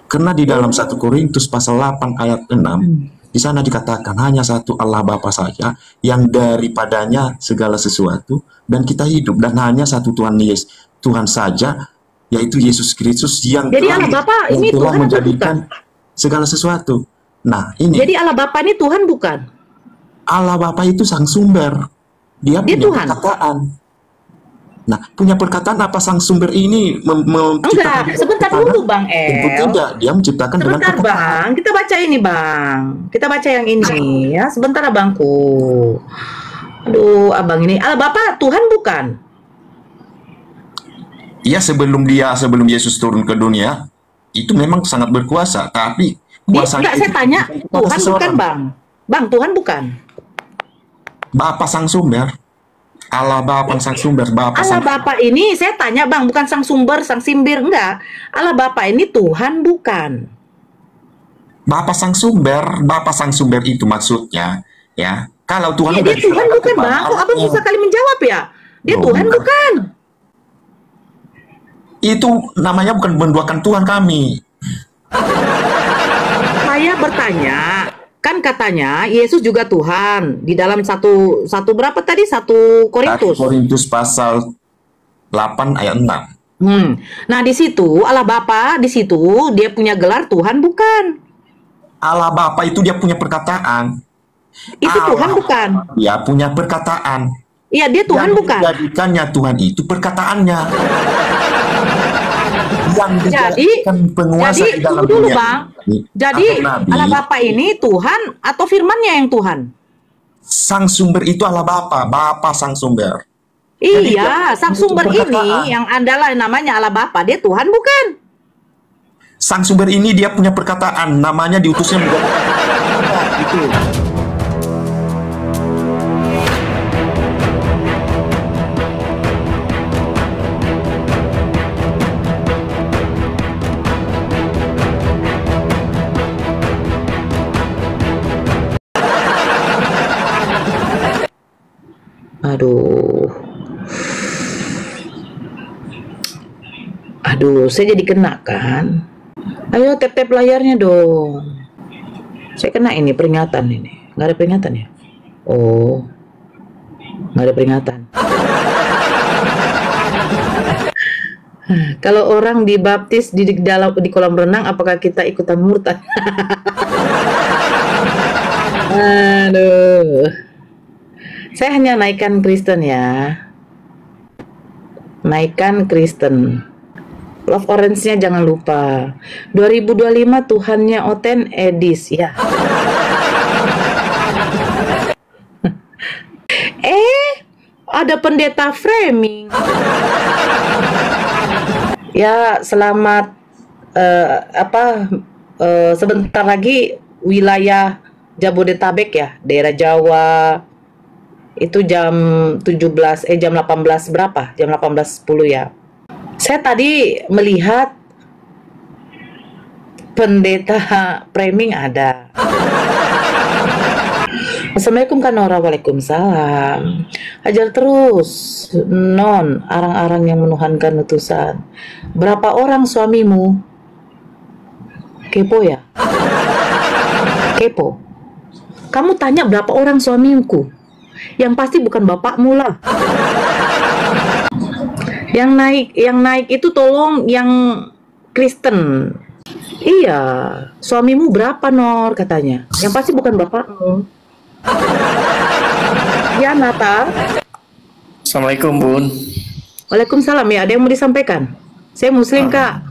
Karena di dalam 1 Korintus pasal 8 ayat 6, di sana dikatakan hanya satu Allah Bapa saja yang daripadanya segala sesuatu dan kita hidup, dan hanya satu Tuhan saja, yaitu Yesus Kristus yang Jadi Allah Bapa ini telah Tuhan atau menjadikan segala sesuatu. Nah, ini Jadi Allah Bapa ini Tuhan bukan? Allah Bapa itu sang sumber. Dia punya Tuhan. perkataan. Nah, punya perkataan apa sang sumber ini Enggak, sebentar dulu Bang Tentu tidak, dia menciptakan dengan Sebentar perkataan. Bang, kita baca ini Bang. Kita baca yang ini ya. Sebentar Abangku. Aduh, Abang ini Allah Bapa Tuhan bukan? Iya, sebelum Yesus turun ke dunia, itu memang sangat berkuasa, tapi kuasa Enggak, saya tanya, Tuhan bukan Bang? Bang, Tuhan bukan? Bapa sang sumber. Allah Bapa sang sumber, Bapa Allah sang Bapa ini saya tanya Bang, bukan sang sumber, sang simbir, enggak. Allah Bapa ini Tuhan bukan? Bapa sang sumber itu maksudnya, ya. Kalau Tuhan Iya, udah dia Tuhan bukan Bang. Kok Abang susah kali menjawab ya? Dia Tuhan bukan? Itu namanya bukan menduakan Tuhan kami. Saya bertanya, kan katanya Yesus juga Tuhan di dalam satu berapa tadi 1 Korintus. 1 Korintus pasal 8 ayat 6. Nah di situ Allah Bapa di situ dia punya gelar Tuhan bukan? Allah Bapa itu dia punya perkataan. Itu Tuhan bukan? Dia punya perkataan. Iya dia Tuhan bukan? Jadikannya Tuhan itu perkataannya. Yang dijadikan penguasa di dalam dulu dunia Bang. ini. Jadi Nabi, Allah Bapa ini Tuhan atau firman-Nya yang Tuhan? sang sumber itu Allah Bapa sang sumber. Iya, sang sumber ini yang adalah namanya Allah Bapa, dia Tuhan bukan? Sang sumber ini dia punya perkataan, namanya diutusnya menjadi itu. Aduh, saya jadi kena kan? Ayo tap-tap layarnya dong. Saya kena ini peringatan ini. Nggak ada peringatan ya? Oh, nggak ada peringatan. Kalau orang dibaptis di kolam renang, apakah kita ikutan murtad? Aduh. Saya hanya naikkan Kristen ya. Naikkan Kristen. Love Orange-nya jangan lupa. 2025 Tuhannya Oten Edis ya. Ada pendeta framing. Ya, selamat sebentar lagi wilayah Jabodetabek ya, daerah Jawa. Itu jam 18 berapa? Jam 18.10 ya. Saya tadi melihat pendeta framing ada. Assalamualaikum Kanora, waalaikumsalam. Ajar terus, non arang-arang yang menuhankan utusan. Berapa orang suamimu? Kepo ya? Kepo. Kamu tanya berapa orang suamiku? Yang pasti bukan bapakmu lah. Yang naik itu tolong yang Kristen. Iya, suamimu berapa Nor katanya. Yang pasti bukan bapakmu. Ya Natal. Assalamualaikum Bun. Waalaikumsalam ya. Ada yang mau disampaikan? Saya Muslim Kak.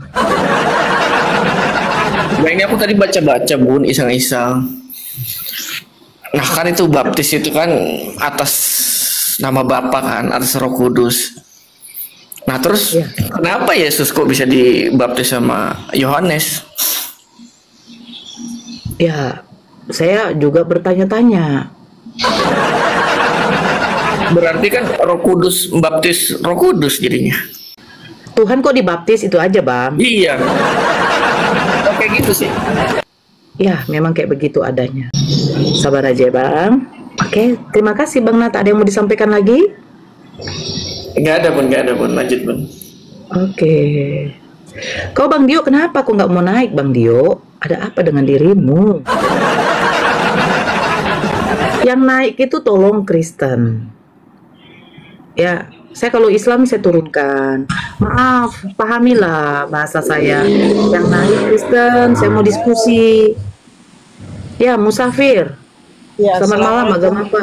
Nah ini aku tadi baca-baca Bun, iseng-iseng. Nah kan itu baptis itu kan atas nama Bapa kan, atas Roh Kudus. Nah terus kenapa Yesus kok bisa dibaptis sama Yohanes? Ya, saya juga bertanya-tanya. Berarti kan Roh Kudus membaptis Roh Kudus jadinya. Tuhan kok dibaptis itu aja Bang? Iya. Kayak gitu sih. Ya, memang kayak begitu adanya. Sabar aja Bang. Oke, terima kasih Bang Nata. Ada yang mau disampaikan lagi? Nggak ada Bun. Lanjut Bun. Oke. Kau Bang Dio, kenapa kau nggak mau naik Bang Dio? Ada apa dengan dirimu? Yang naik itu tolong Kristen. Ya, saya kalau Islam saya turunkan. Maaf, pahamilah bahasa saya. Yang naik Kristen, saya mau diskusi. Ya, Musafir. Ya, Selamat malam, agama apa?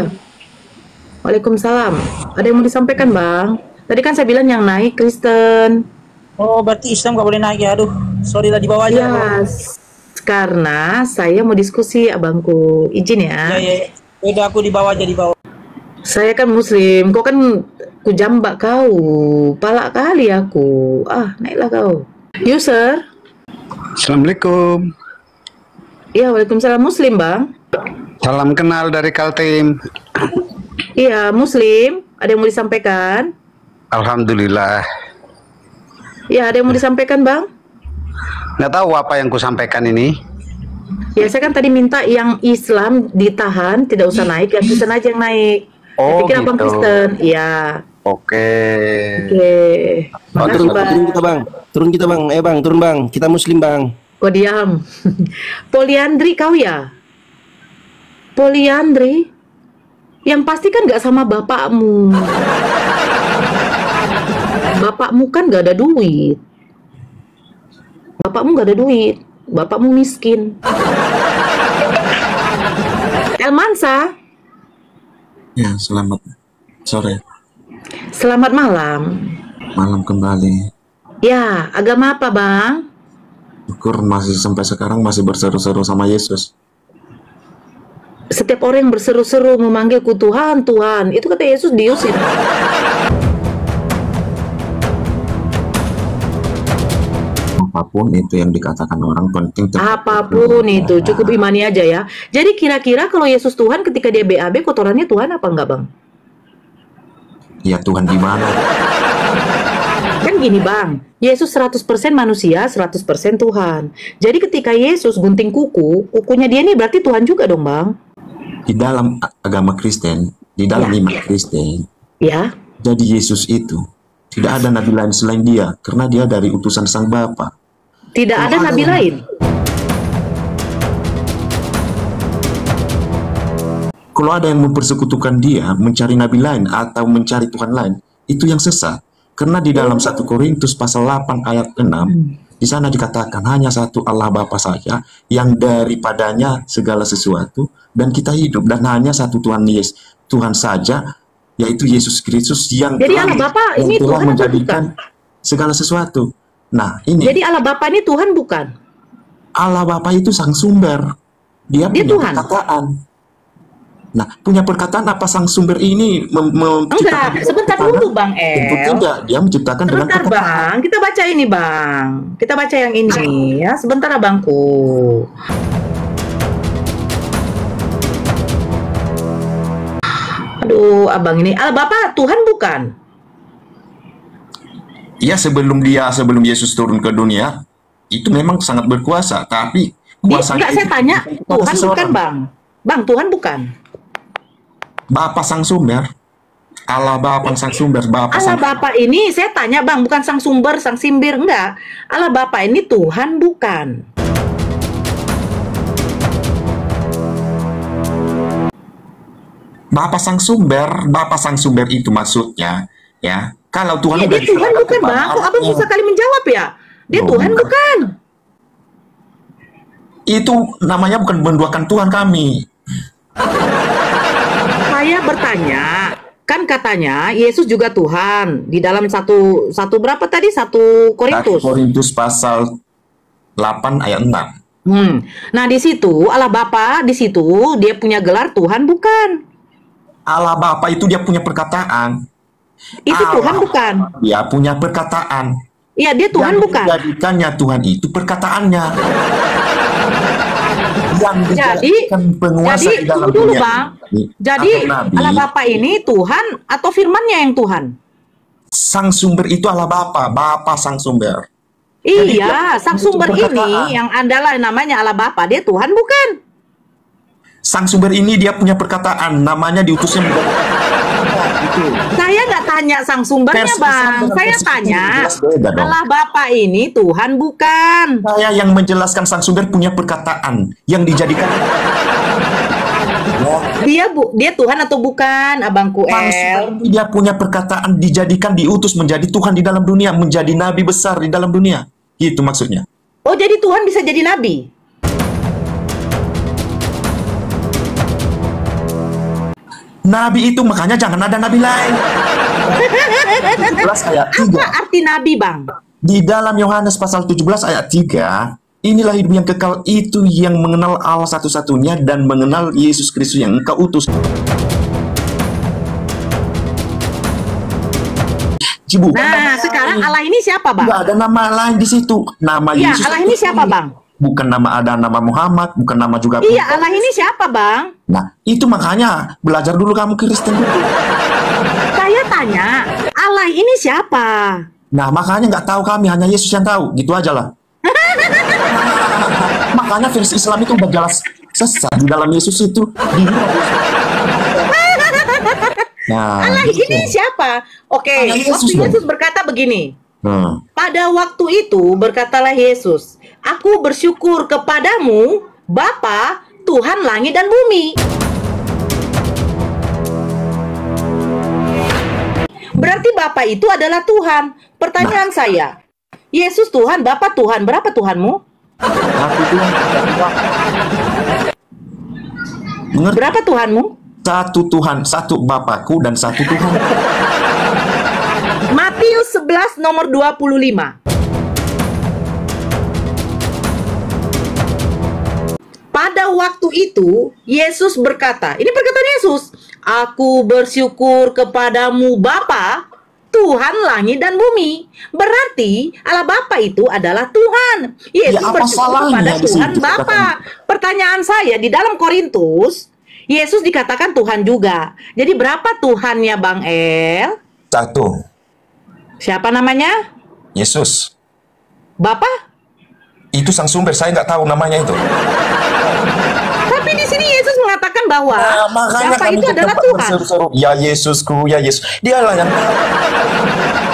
Waalaikumsalam. Ada yang mau disampaikan, Bang? Tadi kan saya bilang yang naik Kristen. Oh, berarti Islam nggak boleh naik ya? Aduh, sorry lah, di bawah aja. Ya, karena saya mau diskusi, abangku. Izin ya. Ya, ya. Udah aku di bawah aja, di bawah. Saya kan Muslim, kau kan kujambak kau. Palak kali aku. Naiklah kau. User. Assalamualaikum. Iya, Waalaikumsalam. Muslim, Bang. Salam kenal dari Kaltim. Iya, Muslim. Ada yang mau disampaikan? Alhamdulillah. Iya, ada yang mau disampaikan, Bang? Nggak tahu apa yang ku sampaikan ini. Ya, saya kan tadi minta yang Islam ditahan, tidak usah naik, yang Kristen aja yang naik. Saya Oh, pikir Abang gitu. Kristen. Iya. Oke. Oke. Oh, Makasih, Bang. turun kita bang, turun kita bang, bang, turun bang, kita Muslim bang. Kau diam. Poliandri kau ya? Poliandri? Yang pasti kan nggak sama bapakmu. Bapakmu kan nggak ada duit. Bapakmu nggak ada duit. Bapakmu miskin. Elmansa, Ya, selamat sore, selamat malam. malam kembali. Ya, agama apa, Bang? Syukur masih sampai sekarang masih berseru-seru sama Yesus. Setiap orang yang berseru-seru memanggilku Tuhan, Tuhan, itu kata Yesus diusir. Apapun itu yang dikatakan orang penting tetap Apapun itu, cukup imani aja ya. Jadi kira-kira kalau Yesus Tuhan ketika dia BAB, kotorannya Tuhan apa enggak, Bang? Ya Tuhan di mana? Kan gini, Bang, Yesus 100% manusia, 100% Tuhan. Jadi ketika Yesus gunting kukunya dia ini berarti Tuhan juga dong, Bang? Di dalam agama Kristen, di dalam Ya. iman Kristen, Ya, jadi Yesus itu tidak ada nabi lain selain dia, karena dia dari utusan Sang Bapa. tidak ada nabi lain. Kalau ada yang mempersekutukan dia, mencari nabi lain atau mencari Tuhan lain, itu yang sesat. Karena di dalam 1 Korintus pasal 8 ayat 6, di sana dikatakan hanya satu Allah Bapa saja yang daripadanya segala sesuatu dan kita hidup, dan hanya satu Tuhan Yesus, Tuhan saja, yaitu Yesus Kristus yang Jadi Allah Bapa ini telah Tuhan atau menjadikan segala sesuatu. Nah, ini Jadi Allah Bapa ini Tuhan bukan? Allah Bapa itu sang sumber. Dia Dia punya Tuhan. perkataan. Nah, punya perkataan apa sang sumber ini Enggak, sebentar dulu, Bang Tentu El. tidak, dia menciptakan dengan Sebentar, perkataan. Bang. Kita baca ini, Bang. Kita baca yang ini ya. Sebentar, Abangku. Aduh, Abang ini Allah Bapa Tuhan bukan? Iya, sebelum Yesus turun ke dunia, itu memang sangat berkuasa, tapi kuasanya Enggak, saya itu tanya, bukan kepada Tuhan bukan, seseorang. Bang. Bang, Tuhan bukan. Bapa sang sumber, Allah Bapa sang sumber, Bapa Allah sang Bapa ini saya tanya, Bang, bukan sang sumber, sang simbir, enggak. Allah Bapa ini Tuhan bukan. Bapa sang sumber itu maksudnya, ya. Kalau Tuhan Iya, udah dia Tuhan diserahkan bukan, kepada Bang. Kok Abang anaknya, susah kali menjawab ya? Dia Oh, Tuhan bukan. bukan. itu namanya bukan menduakan Tuhan kami. Saya bertanya, kan katanya Yesus juga Tuhan di dalam satu berapa tadi? 1 Korintus. 1 Korintus pasal 8 ayat 6. Nah, di situ Allah Bapa di situ dia punya gelar Tuhan bukan? Allah Bapa itu dia punya perkataan. Itu Allah Tuhan bukan? Dia punya perkataan. Iya, dia Tuhan Yang bukan. dijadikannya Tuhan itu perkataannya. Yang Jadi, dijadikan penguasa jadi di dalam tunggu dulu, dunia Bang. ini Jadi atau nabi, Allah Bapa ini Tuhan atau firman-Nya yang Tuhan? sang sumber itu Allah Bapa, Bapa sang sumber. Iya, dia sang punya sumber perkataan. ini yang adalah namanya Allah Bapa, dia Tuhan bukan? Sang sumber ini dia punya perkataan, namanya diutusnya menjadi Saya nggak tanya sang sumbernya, Versi Bang. Islam dengan Saya versi tanya, Kristen jelas beda dong. Allah Bapa ini Tuhan bukan. Saya yang menjelaskan sang sumber punya perkataan yang dijadikan Dia Tuhan atau bukan, Abangku sang El? sumber dia punya perkataan dijadikan diutus menjadi Tuhan di dalam dunia, menjadi nabi besar di dalam dunia. Gitu maksudnya. Oh, jadi Tuhan bisa jadi nabi? Nabi itu makanya jangan ada nabi lain. 17 ayat 3. Apa arti nabi, Bang? Di dalam Yohanes pasal 17 ayat 3, inilah hidup yang kekal itu yang mengenal Allah satu-satunya dan mengenal Yesus Kristus yang engkau utus. Nah, sekarang Allah ini siapa, Bang? Nggak ada nama lain di situ. Nama Iya, Yesus. Allah ini siapa, Bang? Bukan ada nama Muhammad, bukan nama juga. Iya, Allah ini siapa, Bang? Nah, itu makanya belajar dulu kamu Kristen dulu. Saya tanya, Allah ini siapa? Nah, makanya nggak tahu kami, hanya Yesus yang tahu. Gitu aja lah. Makanya versi Islam itu udah jelas sesat di dalam Yesus itu. Nah, Allah ini siapa? Oke, Allah Yesus waktu dong. Yesus berkata begini. Hmm. Pada waktu itu berkatalah Yesus, Aku bersyukur kepadamu, Bapa, Tuhan langit dan bumi. Berarti Bapa itu adalah Tuhan. Pertanyaan saya, Yesus Tuhan, Bapa Tuhan, berapa Tuhanmu? Aku Tuhan, mengerti? Berapa Tuhanmu? Satu Tuhan, satu Bapakku dan satu Tuhan. Matius 11 nomor 25. Pada waktu itu, Yesus berkata, ini perkataan Yesus, Aku bersyukur kepadamu Bapa, Tuhan langit dan bumi. Berarti Allah Bapa itu adalah Tuhan. Yesus apa bersyukur salahnya kepada di Tuhan situ Bapa. perkataan? Pertanyaan saya, di dalam Korintus, Yesus dikatakan Tuhan juga. Jadi berapa Tuhannya, Bang El? Satu, Siapa namanya? Yesus. Bapa? Itu sang sumber, saya nggak tahu namanya itu. Tapi di sini Yesus mengatakan bahwa Nah, makanya Bapa kami itu adalah tempat Tuhan. berseru-seru, ya Yesusku, ya Yesus. Dialah yang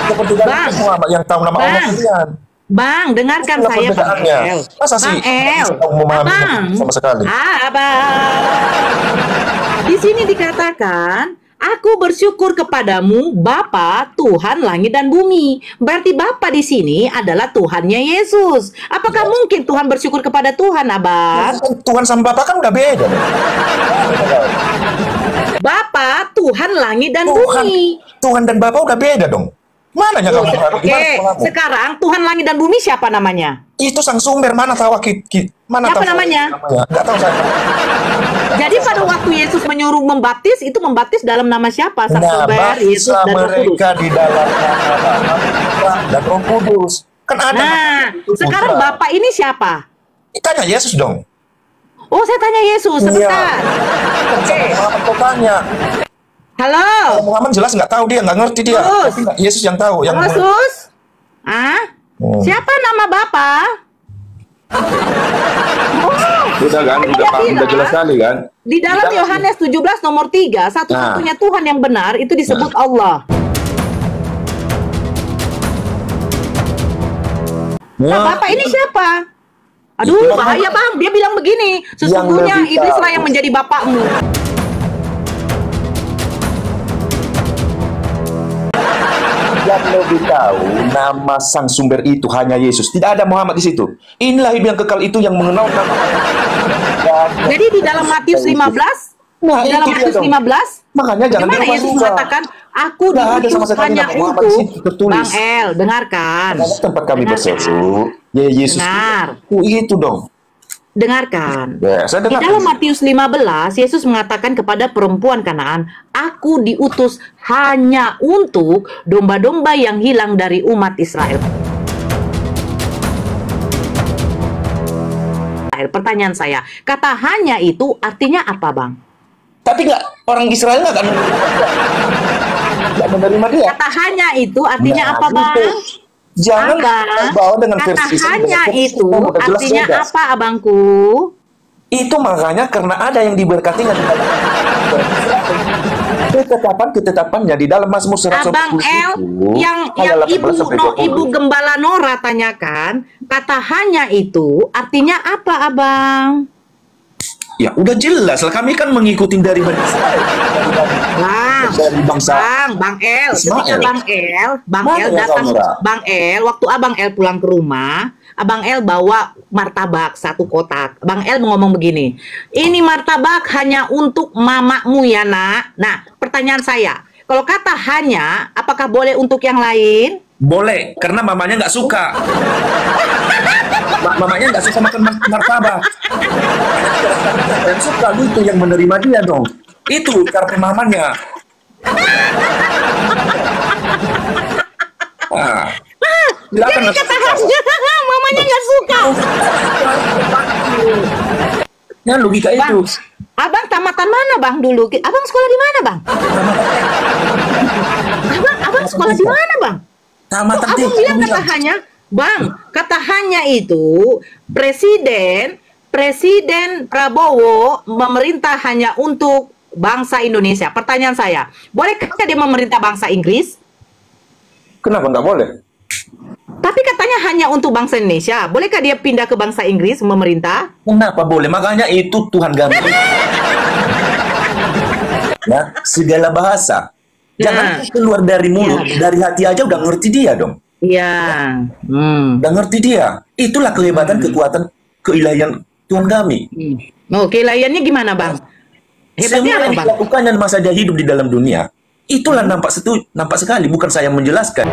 seperti Bang. Muhammad yang tahu nama Allah Bang. kalian. Bang, dengarkan Itulah saya, Bang perbedaannya. El. Masa sih Bang El, bisa tahu memahami Abang, sama sekali? Abang. Di sini dikatakan, Aku bersyukur kepadamu, Bapa, Tuhan langit dan bumi. Berarti Bapa di sini adalah Tuhannya Yesus. Apakah mungkin Tuhan bersyukur kepada Tuhan, Abang? Tuhan sama Bapak kan udah beda. Bapa, Tuhan langit dan Tuhan, bumi. Tuhan dan Bapak udah beda dong. Mananya kamu? Oke, sekarang Tuhan langit dan bumi siapa namanya? Itu sang sumber, mana tahu mana Siapa tahu namanya? Nggak tahu saya. Jadi pada waktu Yesus menyuruh membaptis, itu membaptis dalam nama siapa? Sang Nah, sumber, Yesus, baptislah dan Roh Kudus. mereka di dalam nama Bapa dan Roh Kudus. Kan ada. Nah, sekarang Bapak ini siapa? Tanya Yesus dong. Oh, saya tanya Yesus, sebentar. Oke, Muhammad kau tanya. halo, Muhammad jelas nggak tahu, dia nggak ngerti dia. Terus? Tapi nggak, Yesus yang tahu. Yang Yesus? Ah? Siapa nama Bapak? Udah kan, udah jelas sekali kan. Di dalam Yohanes 17 nomor 3, satu-satunya Tuhan yang benar itu disebut Allah. Nah, Bapak ini siapa? Aduh, bahaya Bang. Dia bilang begini, sesungguhnya lebih iblislah tahu. yang menjadi bapakmu. Yang lebih tahu nama sang sumber itu hanya Yesus. Tidak ada Muhammad di situ. Inilah hidup yang kekal itu yang mengenal nama. Jadi di dalam Matius 15, Nah, di dalam itu dia Matius dong. 15, Makanya jangan di mana dirubah Yesus juga. mengatakan, Aku Nggak ada diutus sama sekali hanya nama Muhammad di untuk situ tertulis. Bang El, dengarkan. Karena tempat kami Dengarkan. berseru, ya Yesus. Benar. Itu dong. Dengarkan. Ya, saya Di dengar. dalam Matius 15, Yesus mengatakan kepada perempuan Kanaan, Aku diutus hanya untuk domba-domba yang hilang dari umat Israel. Pertanyaan saya, kata hanya itu artinya apa, Bang? Tapi nggak, orang Israel nggak menerima dia. Kata hanya itu artinya Nah, apa, Bang? itu. Jangan Abang, bawa dengan kata versi Islam, hanya dengan versi itu Islam udah jelas artinya beda. apa, Abangku? Itu makanya karena ada yang diberkati nggak diberkati. Ketetapannya di dalam Mazmur 110 Abang El, yang ayat 18 sampai 20. Ibu Gembala Nora tanyakan, kata hanya itu artinya apa, Abang? Ya udah jelas lah, kami kan mengikuti dari Bani Israel. Dari bangsa Bang El, Ismail. ketika Bang Mana El yang datang, kau, Nora? Bang El, waktu Abang El pulang ke rumah, Abang El bawa martabak 1 kotak. Bang El ngomong begini, ini martabak hanya untuk mamamu ya nak. Nah, pertanyaan saya, kalau kata hanya, apakah boleh untuk yang lain? boleh, karena mamanya nggak suka. Mamanya nggak suka makan martabak. Yang suka lu itu yang menerima dia dong. Itu karena mamanya. Silakan Jadi kata hanya, mamanya nggak suka. Ya logika Bang, itu. Abang tamatan mana Bang dulu? Abang sekolah di mana Bang? Abang sekolah di mana Bang? Tamatan Abang bilang kata hanya, Bang, kata hanya itu Presiden Prabowo memerintah hanya untuk bangsa Indonesia. Pertanyaan saya, bolehkah dia memerintah bangsa Inggris? Kenapa nggak boleh? Tapi katanya hanya untuk bangsa Indonesia. Bolehkah dia pindah ke bangsa Inggris memerintah? Kenapa boleh? Makanya itu Tuhan kami. Ya, segala bahasa. Jangan keluar dari mulut, dari hati aja udah ngerti dia dong. Iya. Udah ngerti dia. Itulah kehebatan, kekuatan, keilahian Tuhan kami. Oh, keilahiannya gimana Bang? Hebatnya Semua apa yang Bang? dilakukan dan masa dia hidup di dalam dunia, itulah nampak sekali. Bukan saya menjelaskan.